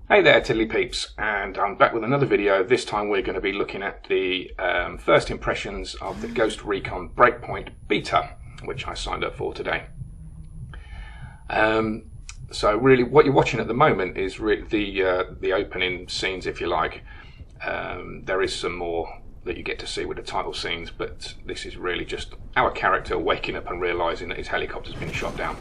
Hey there Tiddly Peeps, and I'm back with another video. This time we're going to be looking at the first impressions of the Ghost Recon Breakpoint beta, which I signed up for today. So really what you're watching at the moment is the opening scenes, if you like. There is some more that you get to see with the title scenes, but this is really just our character waking up and realising that his helicopter's been shot down.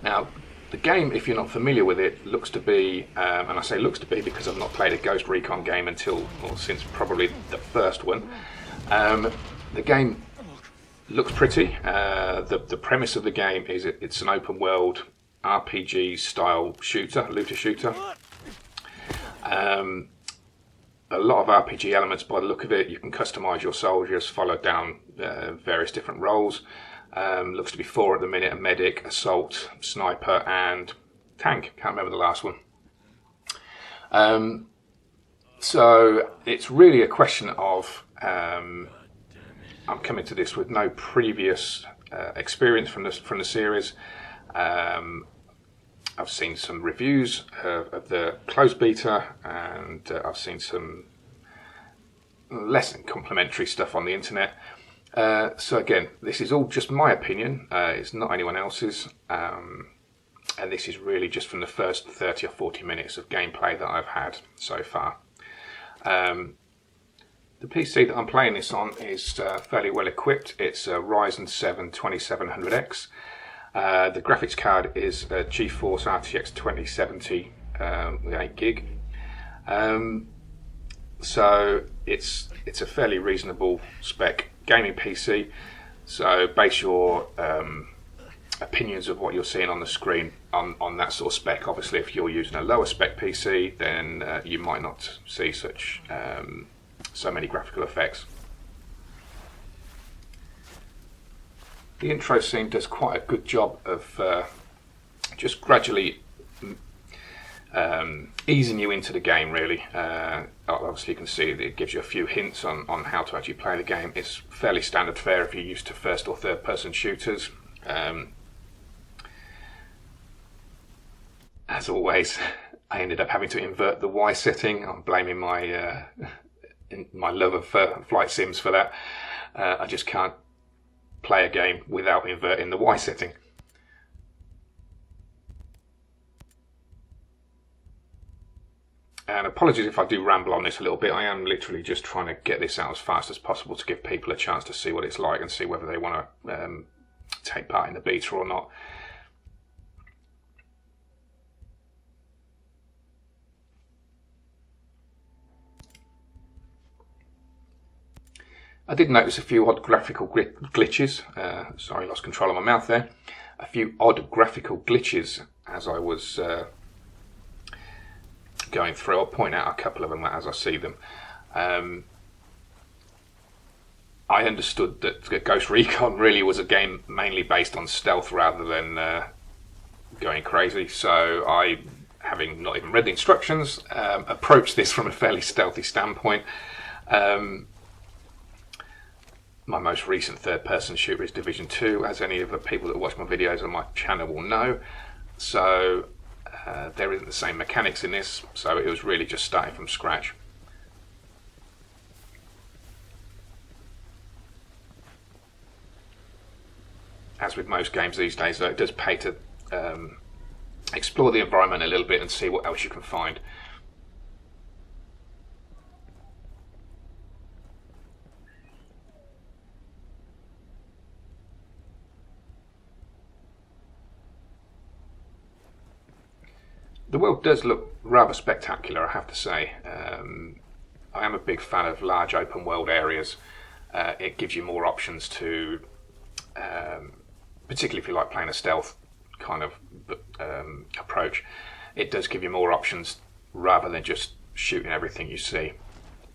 Now, the game, if you're not familiar with it, looks to be, and I say looks to be because I've not played a Ghost Recon game since probably the first one. The game looks pretty. The premise of the game is it's an open world RPG style looter shooter. A lot of RPG elements by the look of it. You can customise your soldiers, follow down various different roles. Looks to be 4 at the minute: a medic, assault, sniper, and tank. Can't remember the last one. So it's really a question of I'm coming to this with no previous experience from the series. I've seen some reviews of the closed beta, and I've seen some less than complimentary stuff on the internet. So again, this is all just my opinion. It's not anyone else's, and this is really just from the first 30 or 40 minutes of gameplay that I've had so far. The PC that I'm playing this on is fairly well equipped. It's a Ryzen 7 2700X. The graphics card is a GeForce RTX 2070 with 8 gig. So it's a fairly reasonable spec gaming PC. So base your opinions of what you're seeing on the screen on that sort of spec. Obviously, if you're using a lower spec PC, then you might not see so many graphical effects. The intro scene does quite a good job of just gradually easing you into the game, really. Obviously you can see that it gives you a few hints on how to actually play the game. It's fairly standard fare if you're used to first or third person shooters. As always, I ended up having to invert the Y setting. I'm blaming my love of flight sims for that. I just can't play a game without inverting the Y setting. And apologies if I do ramble on this a little bit. I am literally just trying to get this out as fast as possible to give people a chance to see what it's like and see whether they want to take part in the beta or not. I did notice a few odd graphical glitches. Sorry, lost control of my mouth there. A few odd graphical glitches as I was going through. I'll point out a couple of them as I see them. I understood that Ghost Recon really was a game mainly based on stealth rather than going crazy. So I, having not even read the instructions, approached this from a fairly stealthy standpoint. My most recent third-person shooter is Division 2, as any of the people that watch my videos on my channel will know. So there isn't the same mechanics in this, so it was really just starting from scratch. As with most games these days, though, it does pay to explore the environment a little bit and see what else you can find. The world does look rather spectacular, I have to say. I am a big fan of large open world areas. It gives you more options to, particularly if you like playing a stealth kind of approach, it does give you more options rather than just shooting everything you see.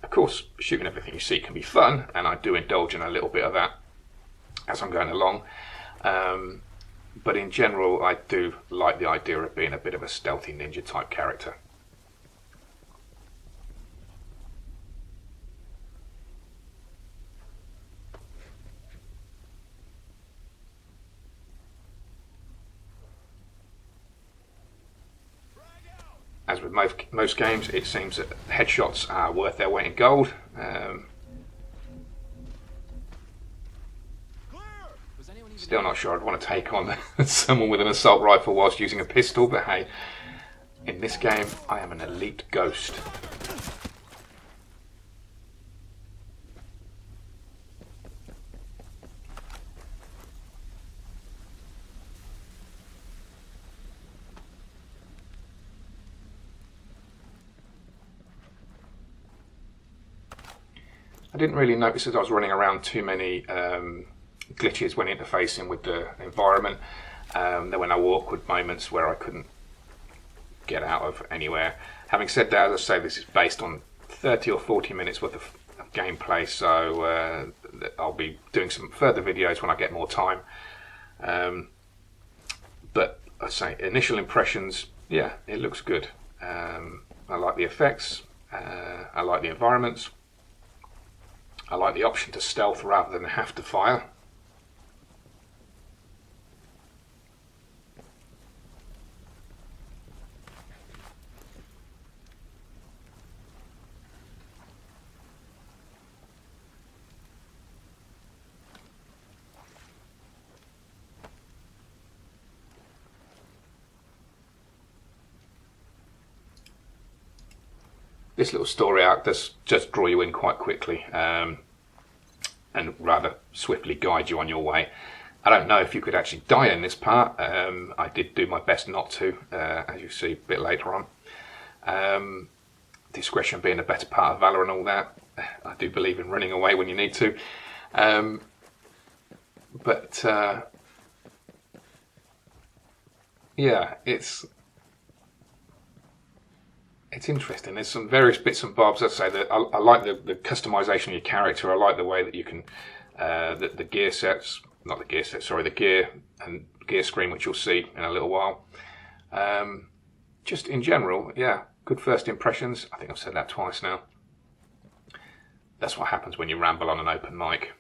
Of course, shooting everything you see can be fun, and I do indulge in a little bit of that as I'm going along. But in general, I do like the idea of being a bit of a stealthy ninja type character. as with most games, it seems that headshots are worth their weight in gold. Still not sure I'd want to take on someone with an assault rifle whilst using a pistol, but hey, in this game I am an elite ghost. I didn't really notice as I was running around too many glitches when interfacing with the environment. There were no awkward moments where I couldn't get out of anywhere. Having said that, as I say, this is based on 30 or 40 minutes worth of gameplay, so I'll be doing some further videos when I get more time. But I say, initial impressions, yeah, it looks good. I like the effects, I like the environments, I like the option to stealth rather than have to fire. This little story arc does just draw you in quite quickly and rather swiftly guide you on your way. I don't know if you could actually die in this part. I did do my best not to, as you see a bit later on. Discretion being a better part of valor and all that. I do believe in running away when you need to. Yeah, it's interesting. There's some various bits and bobs. I say that I like the customization of your character. I like the way that you can the gear sets, not the gear sets, sorry, the gear and gear screen, which you'll see in a little while. Just in general, yeah, good first impressions. I think I've said that twice now. That's what happens when you ramble on an open mic.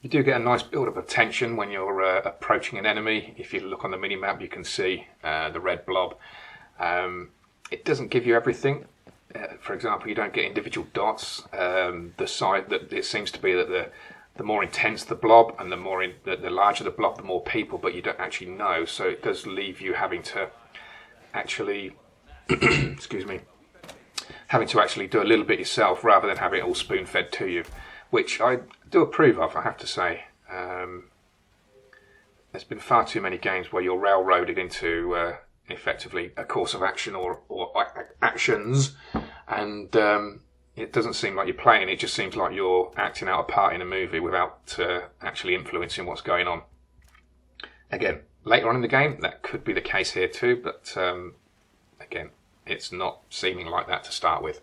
You do get a nice build-up of tension when you're approaching an enemy. If you look on the mini-map, you can see the red blob. It doesn't give you everything. For example, you don't get individual dots. The side that it seems to be that the more intense the blob and the larger the blob, the more people, but you don't actually know. So it does leave you having to actually, excuse me, having to actually do a little bit yourself rather than having it all spoon-fed to you, which I do approve of, I have to say. There's been far too many games where you're railroaded into effectively a course of action or actions, and it doesn't seem like you're playing, it just seems like you're acting out a part in a movie without actually influencing what's going on. Again, later on in the game, that could be the case here too, but again, it's not seeming like that to start with.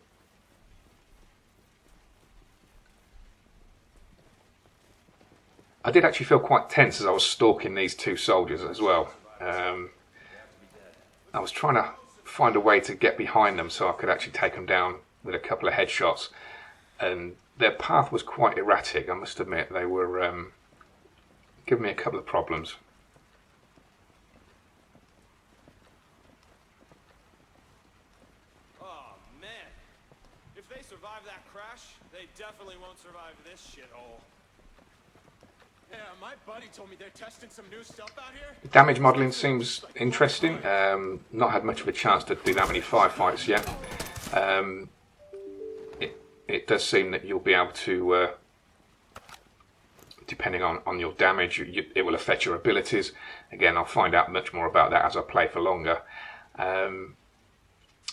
I did actually feel quite tense as I was stalking these two soldiers as well. I was trying to find a way to get behind them so I could actually take them down with a couple of headshots, and their path was quite erratic, I must admit. They were giving me a couple of problems. Oh man, if they survive that crash, they definitely won't survive this shithole. Yeah, my buddy told me they're testing some new stuff out here. The damage modelling seems interesting. Not had much of a chance to do that many firefights yet. It does seem that you'll be able to, depending on your damage, it will affect your abilities. Again, I'll find out much more about that as I play for longer. A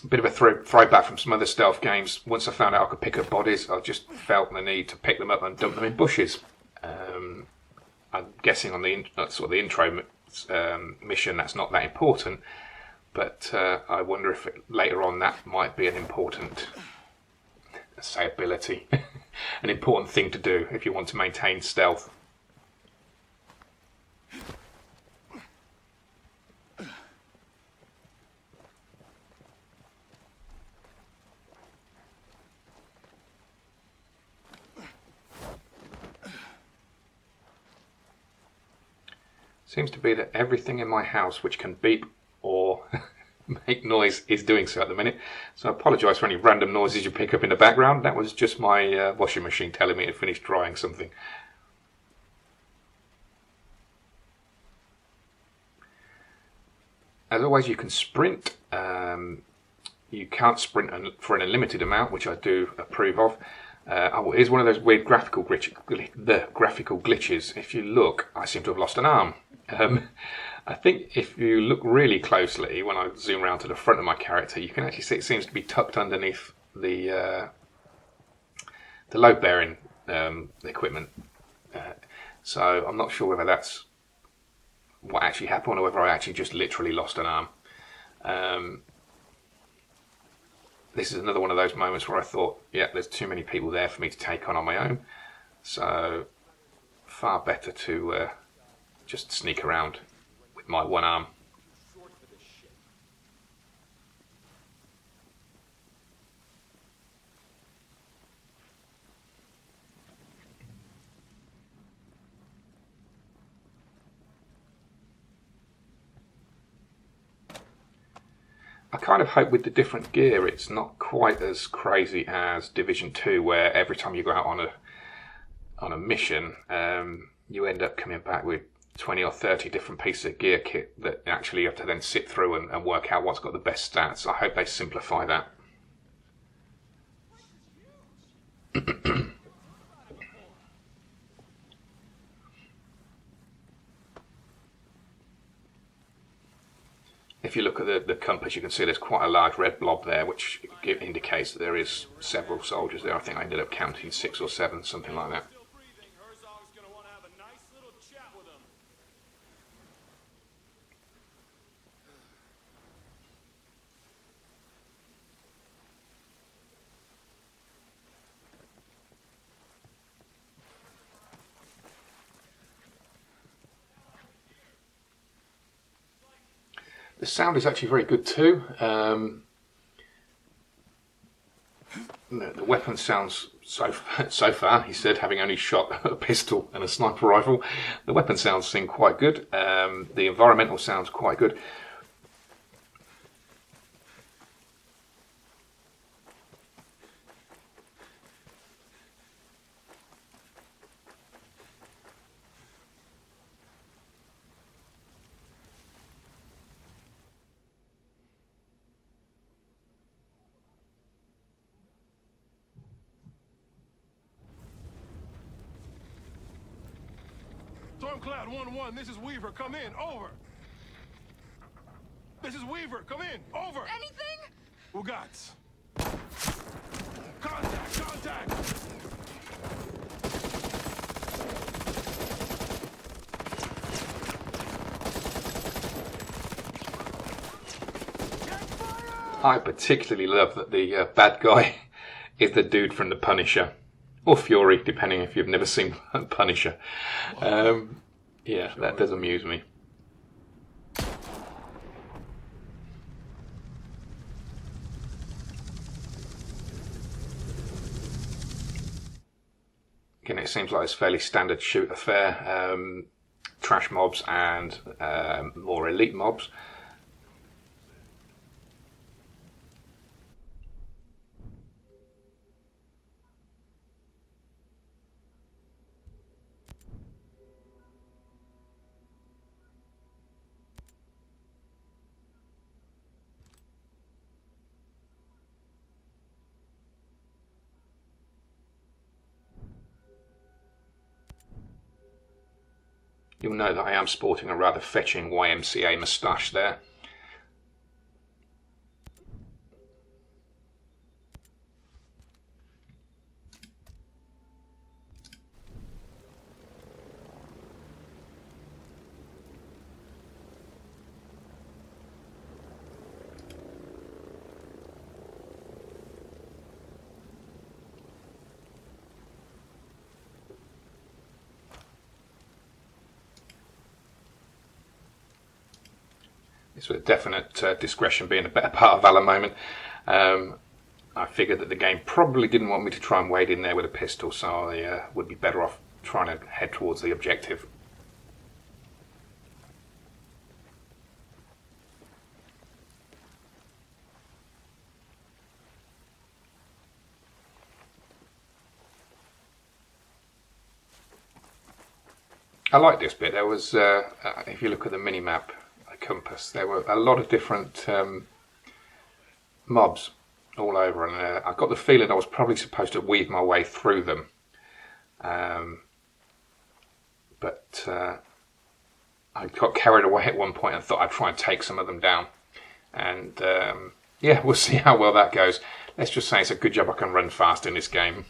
bit of a throwback from some other stealth games. Once I found out I could pick up bodies, I just felt the need to pick them up and dump them in bushes. I'm guessing on the sort of the intro mission that's not that important, but I wonder if later on that might be an important, say, ability, an important thing to do if you want to maintain stealth. Seems to be that everything in my house which can beep or make noise is doing so at the minute. So I apologise for any random noises you pick up in the background. That was just my washing machine telling me to finish drying something. As always, you can sprint. You can't sprint for an unlimited amount, which I do approve of. Oh, here's one of those weird graphical glitches. If you look, I seem to have lost an arm. I think if you look really closely, when I zoom around to the front of my character, you can actually see it seems to be tucked underneath the load-bearing equipment. So I'm not sure whether that's what actually happened or whether I actually just literally lost an arm. This is another one of those moments where I thought, yeah, there's too many people there for me to take on my own. So far better to just sneak around with my one arm. I kind of hope with the different gear it's not quite as crazy as Division 2, where every time you go out on a mission, you end up coming back with 20 or 30 different pieces of gear kit that actually you have to then sit through and work out what's got the best stats. I hope they simplify that. If you look at the compass, you can see there's quite a large red blob there, which indicates that there is several soldiers there. I think I ended up counting 6 or 7, something like that. The sound is actually very good too. The weapon sounds so far, he said, having only shot a pistol and a sniper rifle, the weapon sounds seem quite good. The environmental sounds quite good. Stormcloud 1-1, this is Weaver, come in, over. This is Weaver, come in, over. Anything? Ugats. Contact! I particularly love that the bad guy is the dude from The Punisher. Or Fury, depending if you've never seen Punisher. Yeah, that does amuse me. Again, it seems like it's fairly standard shoot affair. Trash mobs and more elite mobs. You'll know that I am sporting a rather fetching YMCA moustache there. This with definite discretion being a better part of valor moment. I figured that the game probably didn't want me to try and wade in there with a pistol, so I would be better off trying to head towards the objective. I like this bit. There was, if you look at the mini-map, the compass, there were a lot of different mobs all over, and I got the feeling I was probably supposed to weave my way through them. But I got carried away at one point and thought I'd try and take some of them down. And yeah, we'll see how well that goes. Let's just say it's a good job I can run fast in this game.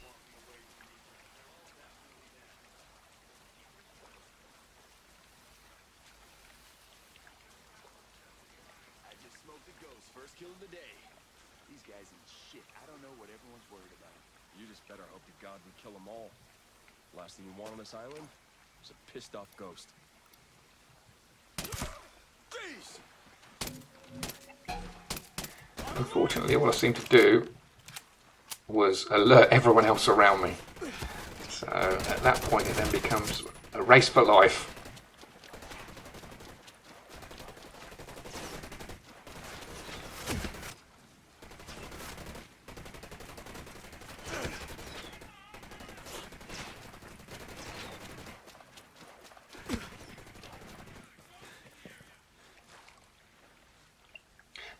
I just smoked a ghost, first kill of the day. These guys ain't shit. I don't know what everyone's worried about. You just better hope to God we kill them all. Last thing you want on this island is a pissed off ghost. Jeez! Unfortunately, all I seemed to do was alert everyone else around me. So at that point it then becomes a race for life.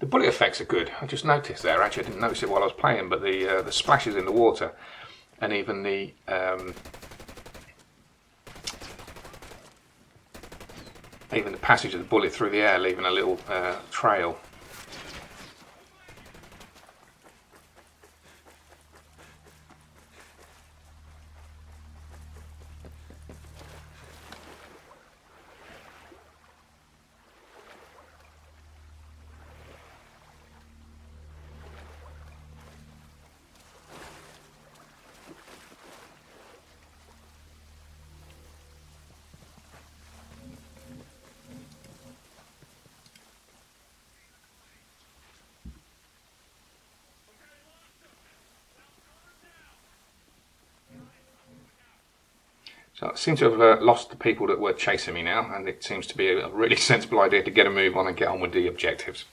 The bullet effects are good. I just noticed there. Actually, I didn't notice it while I was playing, but the splashes in the water, and even the passage of the bullet through the air, leaving a little trail. So I seem to have lost the people that were chasing me now, and it seems to be a really sensible idea to get a move on and get on with the objectives.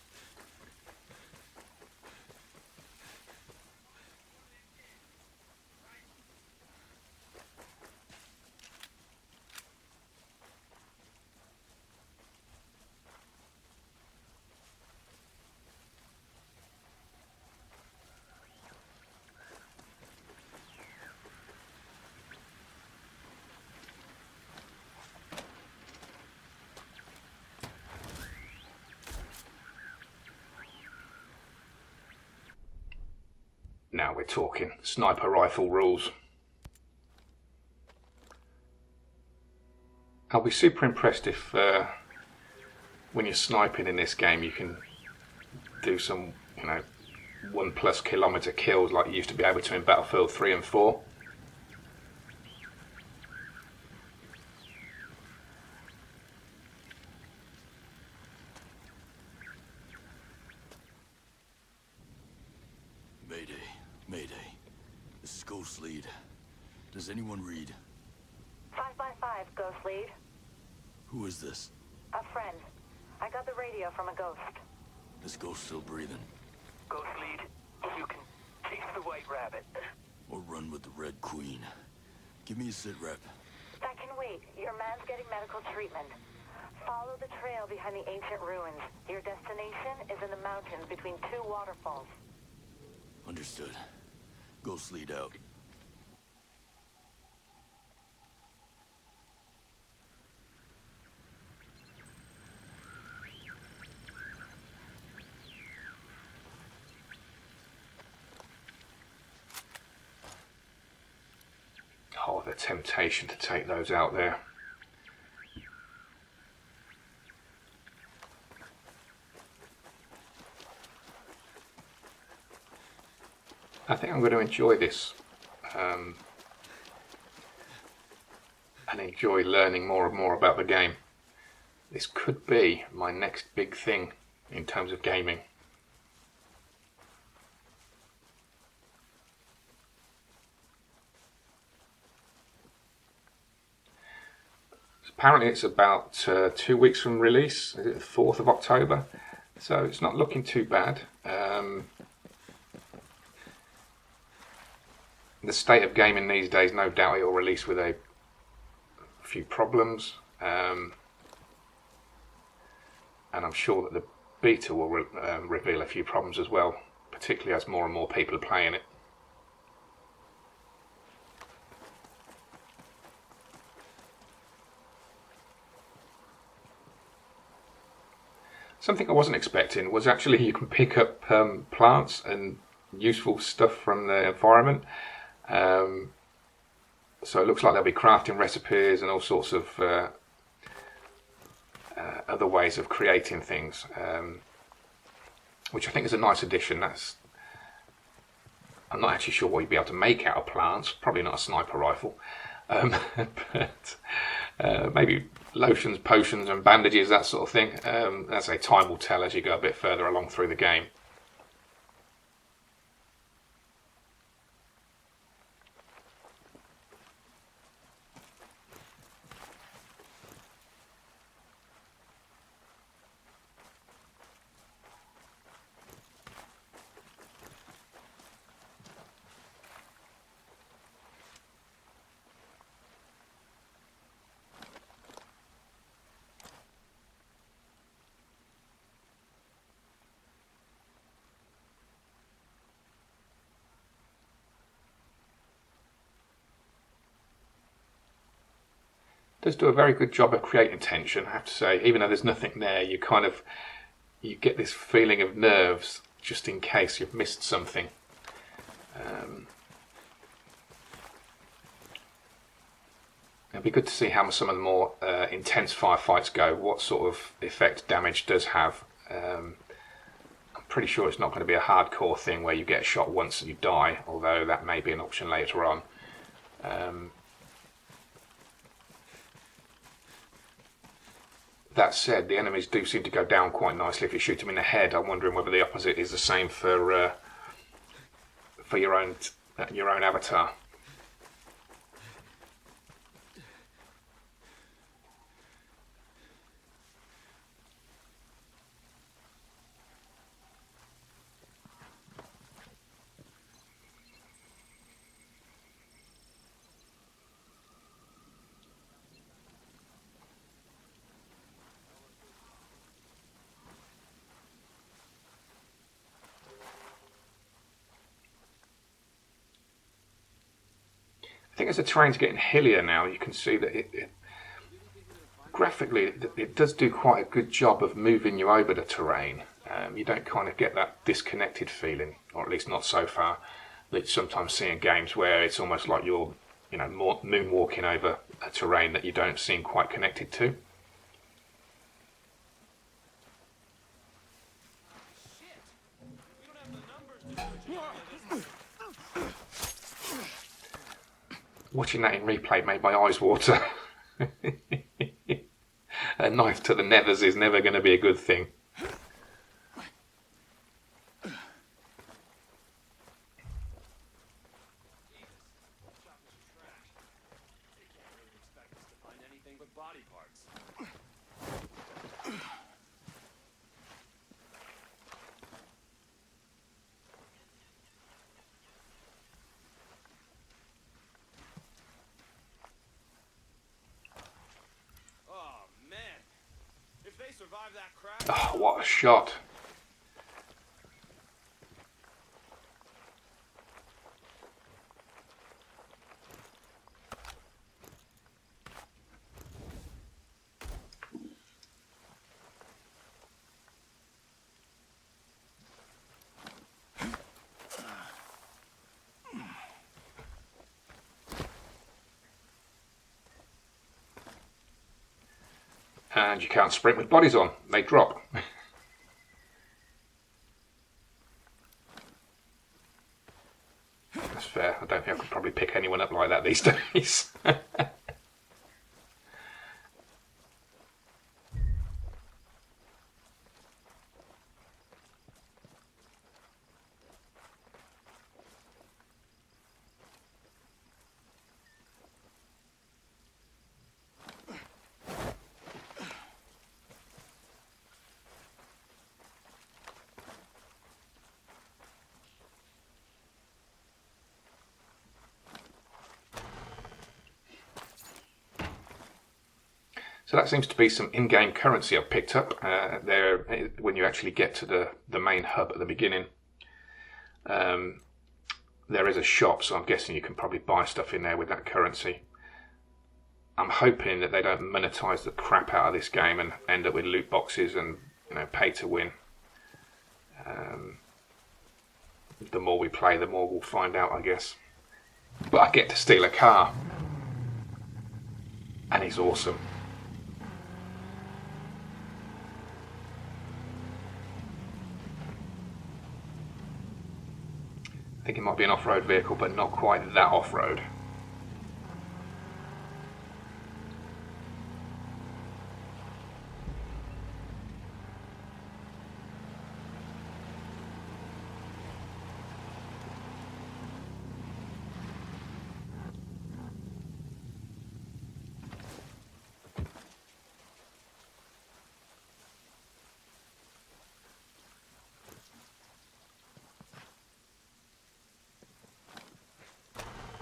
Now we're talking sniper rifle rules. I'll be super impressed if when you're sniping in this game you can do some, 1+ kilometer kills like you used to be able to in Battlefield 3 and 4. Mayday. This is Ghost Lead. Does anyone read? 5x5, Ghost Lead. Who is this? A friend. I got the radio from a ghost. This ghost still breathing? Ghost Lead, you can chase the White Rabbit. Or run with the Red Queen? Give me a sit rep. That can wait. Your man's getting medical treatment. Follow the trail behind the ancient ruins. Your destination is in the mountains between two waterfalls. Understood. Ghost Lead out. Oh, the temptation to take those out there. I think I'm going to enjoy this and enjoy learning more and more about the game. This could be my next big thing in terms of gaming. Apparently it's about 2 weeks from release. Is it the 4th of October? So it's not looking too bad. The state of gaming these days, no doubt it will release with a few problems, and I'm sure that the beta will reveal a few problems as well, particularly as more and more people are playing it. Something I wasn't expecting was actually you can pick up plants and useful stuff from the environment. So it looks like they'll be crafting recipes and all sorts of other ways of creating things, which I think is a nice addition. I'm not actually sure what you'd be able to make out of plants. Probably not a sniper rifle, but maybe lotions, potions, and bandages, that sort of thing. As I say, time will tell as you go a bit further along through the game. Does do a very good job of creating tension, I have to say. Even though there's nothing there, you get this feeling of nerves just in case you've missed something. It'd be good to see how some of the more intense firefights go, what sort of effect damage does have. I'm pretty sure it's not going to be a hardcore thing where you get shot once and you die, although that may be an option later on. That said, the enemies do seem to go down quite nicely if you shoot them in the head. I'm wondering whether the opposite is the same for your own avatar. I think as the terrain's getting hillier now, you can see that graphically it does do quite a good job of moving you over the terrain. You don't kind of get that disconnected feeling, or at least not so far, that you sometimes see in games where it's almost like you're moonwalking over a terrain that you don't seem quite connected to. Watching that in replay made my eyes water. A knife to the nethers is never going to be a good thing. Oh, what a shot. And you can't sprint with bodies on, they drop. That's fair. I don't think I could probably pick anyone up like that these days. So that seems to be some in-game currency I've picked up there when you actually get to the main hub at the beginning. There is a shop, so I'm guessing you can probably buy stuff in there with that currency. I'm hoping that they don't monetize the crap out of this game and end up with loot boxes and pay to win. The more we play, the more we'll find out, I guess. But I get to steal a car, and he's awesome. I think it might be an off-road vehicle, but not quite that off-road.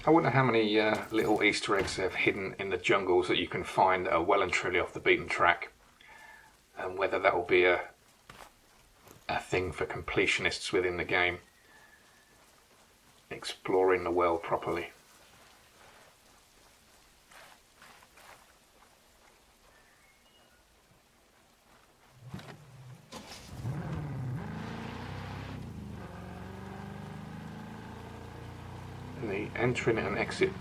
I wonder how many little Easter eggs they've hidden in the jungles that you can find that are well and truly off the beaten track, and whether that will be a thing for completionists within the game, exploring the world properly. And the entering and exit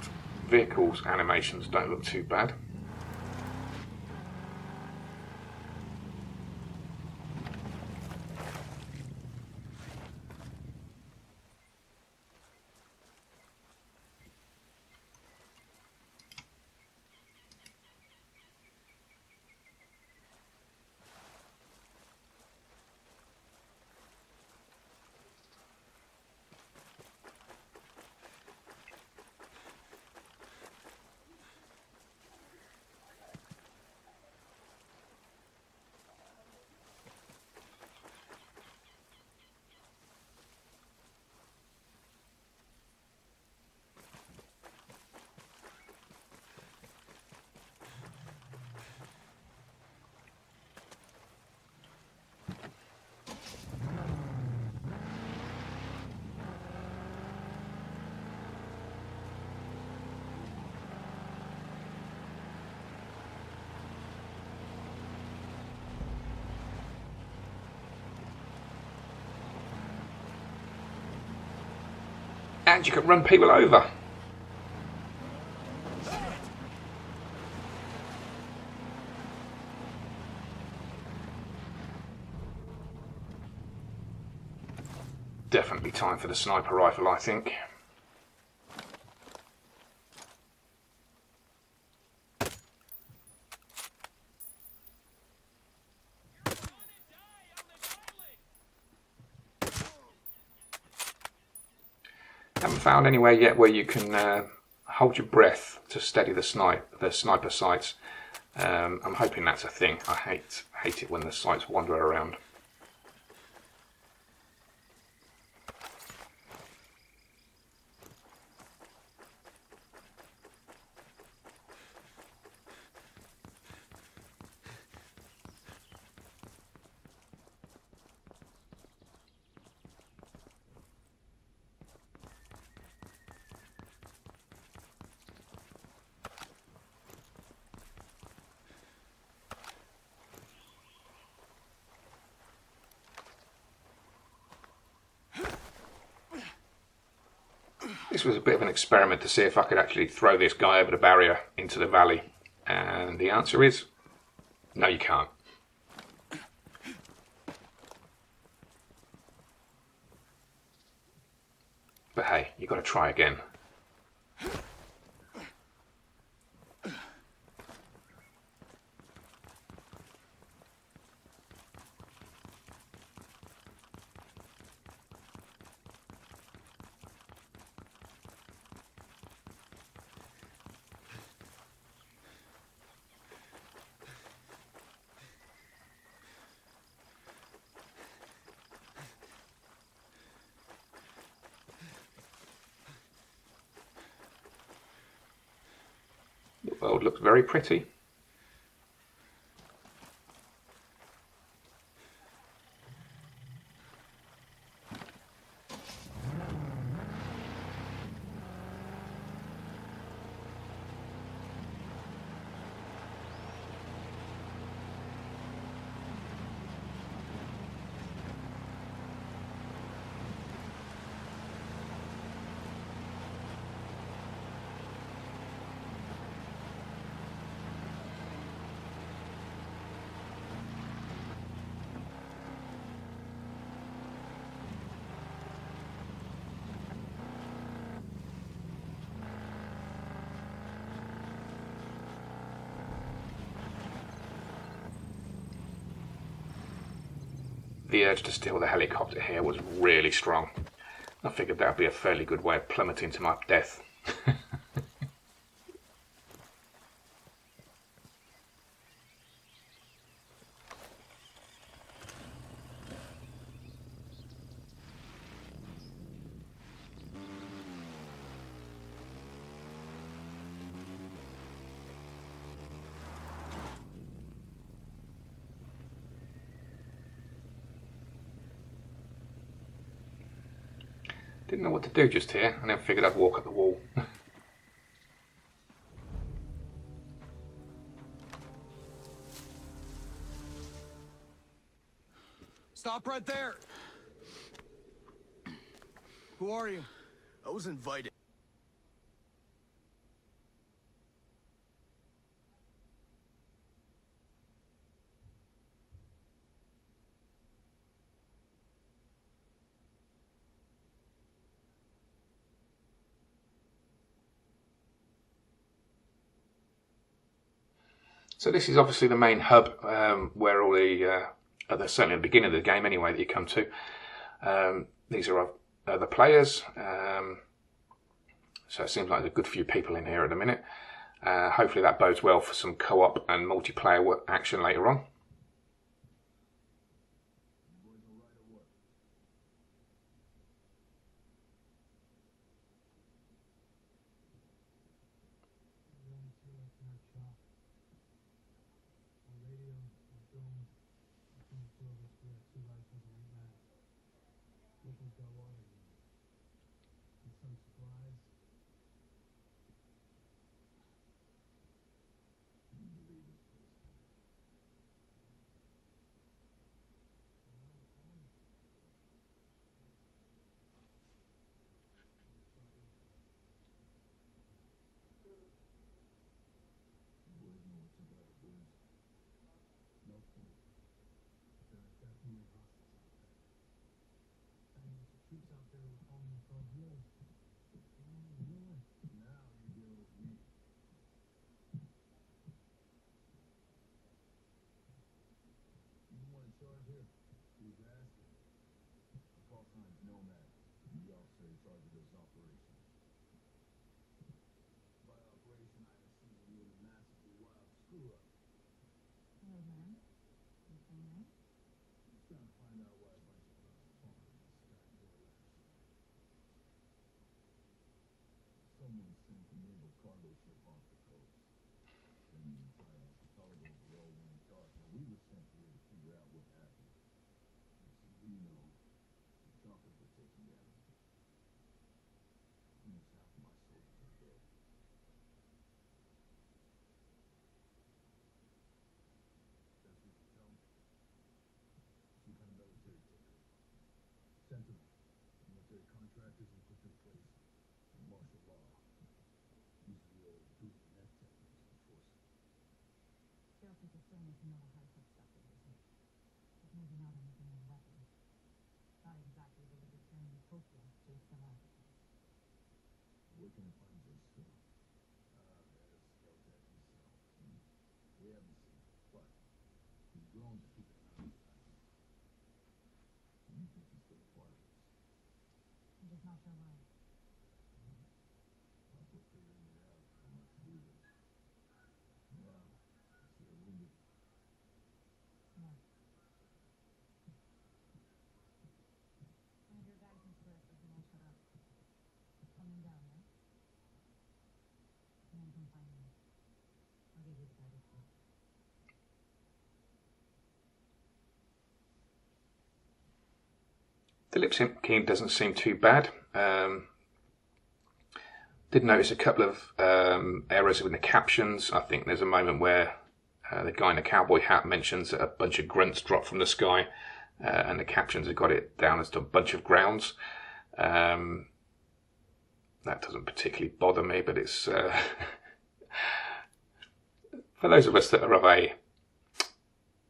vehicles animations don't look too bad. And you can run people over. Definitely time for the sniper rifle, I think. Haven't found anywhere yet where you can hold your breath to steady the sniper sights. I'm hoping that's a thing. I hate it when the sights wander around. This was a bit of an experiment to see if I could actually throw this guy over the barrier into the valley. And the answer is, no you can't. But hey, you've got to try again. The world looks very pretty. the urge to steal the helicopter here was really strong. I figured that would be a fairly good way of plummeting to my death. Didn't know what to do just here, and then figured I'd walk up the wall. Stop right there! Who are you? I was invited. So this is obviously the main hub where all the, certainly at the beginning of the game anyway, that you come to. These are other players, so it seems like there's a good few people in here at the minute. Hopefully that bodes well for some co-op and multiplayer action later on. The lip syncing doesn't seem too bad. Did notice a couple of errors in the captions. I think there's a moment where the guy in the cowboy hat mentions that a bunch of grunts dropped from the sky, and the captions have got it down as a bunch of grounds. That doesn't particularly bother me, but it's for those of us that are of a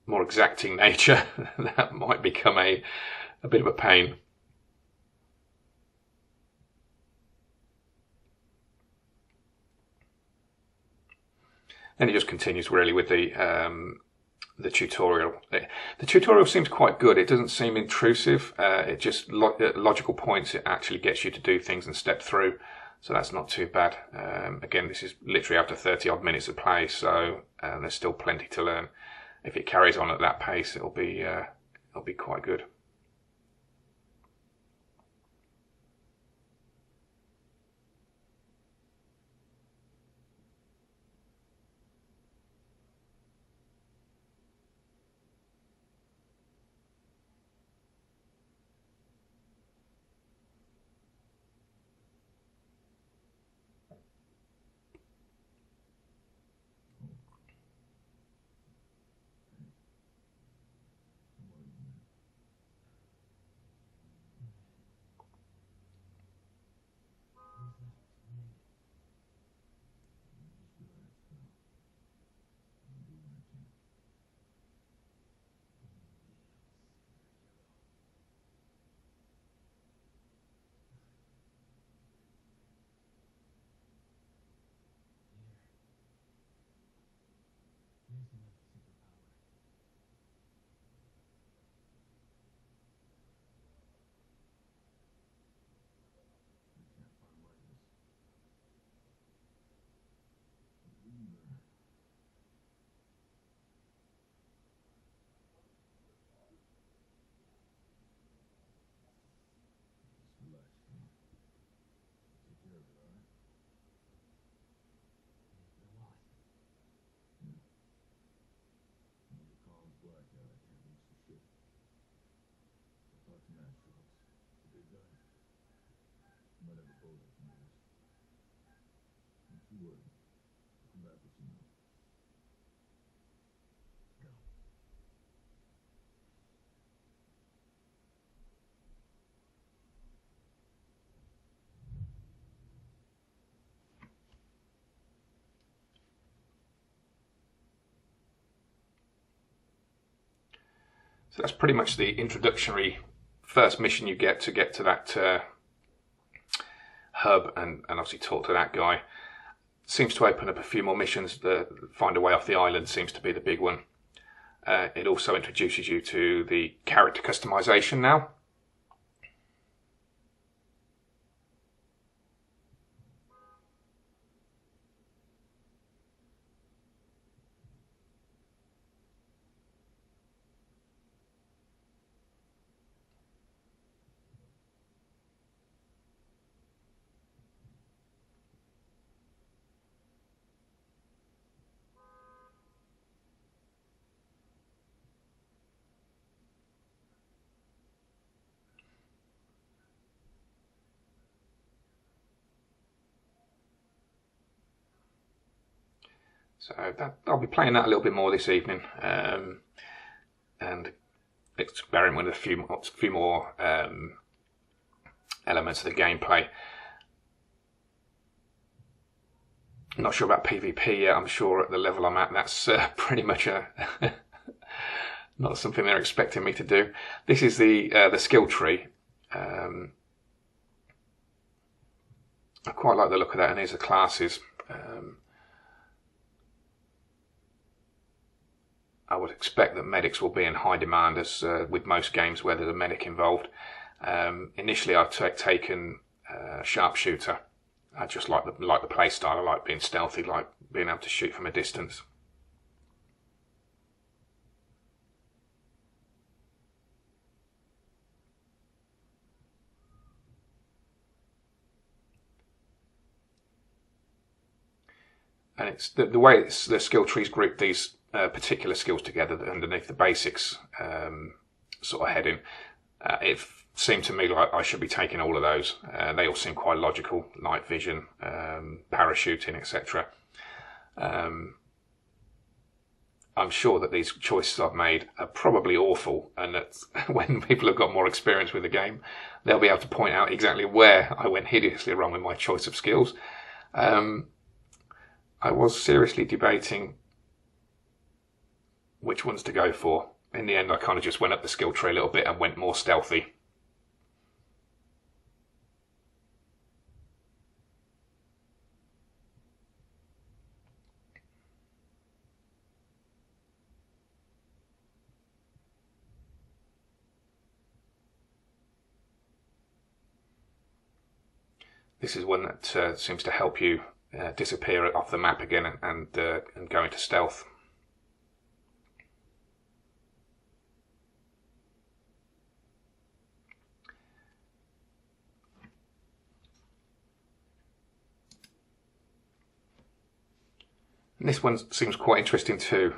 more exacting nature, that might become a bit of a pain. Then it just continues really with the the tutorial. The tutorial seems quite good. It doesn't seem intrusive. It just at logical points it actually gets you to do things and step through. So that's not too bad. Again, this is literally after 30 odd minutes of play, so there's still plenty to learn. If it carries on at that pace, it'll be quite good. So that's pretty much the introductory first mission you get to that hub and obviously talk to that guy. Seems to open up a few more missions. The find a way off the island seems to be the big one. It also introduces you to the character customization now. So I'll be playing that a little bit more this evening, and experimenting with a few more elements of the gameplay. I'm not sure about PvP yet. I'm sure at the level I'm at, that's pretty much not something they're expecting me to do. This is the skill tree. I quite like the look of that, and here's the classes. I would expect that medics will be in high demand, as with most games where there's a medic involved. Initially, I've taken sharpshooter. I just like the play style. I like being stealthy, like being able to shoot from a distance. And it's the way the skill trees group these particular skills together underneath the basics sort of heading. It seemed to me like I should be taking all of those. They all seem quite logical: night vision, parachuting, etc. I'm sure that these choices I've made are probably awful, and that when people have got more experience with the game, they'll be able to point out exactly where I went hideously wrong with my choice of skills. I was seriously debating which ones to go for. In the end, I kind of just went up the skill tree a little bit and went more stealthy. This is one that seems to help you disappear off the map again and go into stealth. And this one seems quite interesting too.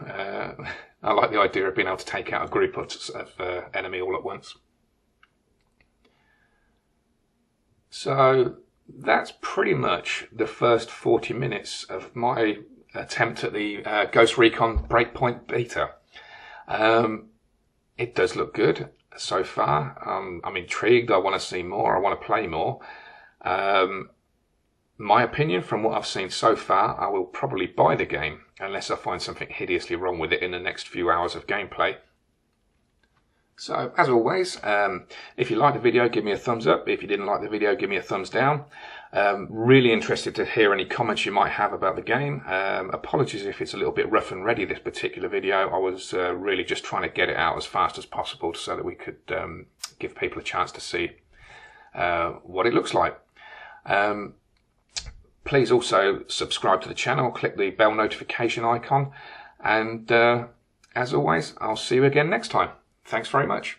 I like the idea of being able to take out a group of enemy all at once. So that's pretty much the first 40 minutes of my attempt at the Ghost Recon Breakpoint beta. It does look good so far. I'm intrigued. I want to see more. I want to play more. My opinion, from what I've seen so far, I will probably buy the game unless I find something hideously wrong with it in the next few hours of gameplay. So, as always, if you liked the video, give me a thumbs up. If you didn't like the video, give me a thumbs down. Really interested to hear any comments you might have about the game. Apologies if it's a little bit rough and ready, this particular video. I was really just trying to get it out as fast as possible so that we could give people a chance to see what it looks like. Please also subscribe to the channel, click the bell notification icon, and as always, I'll see you again next time. Thanks very much.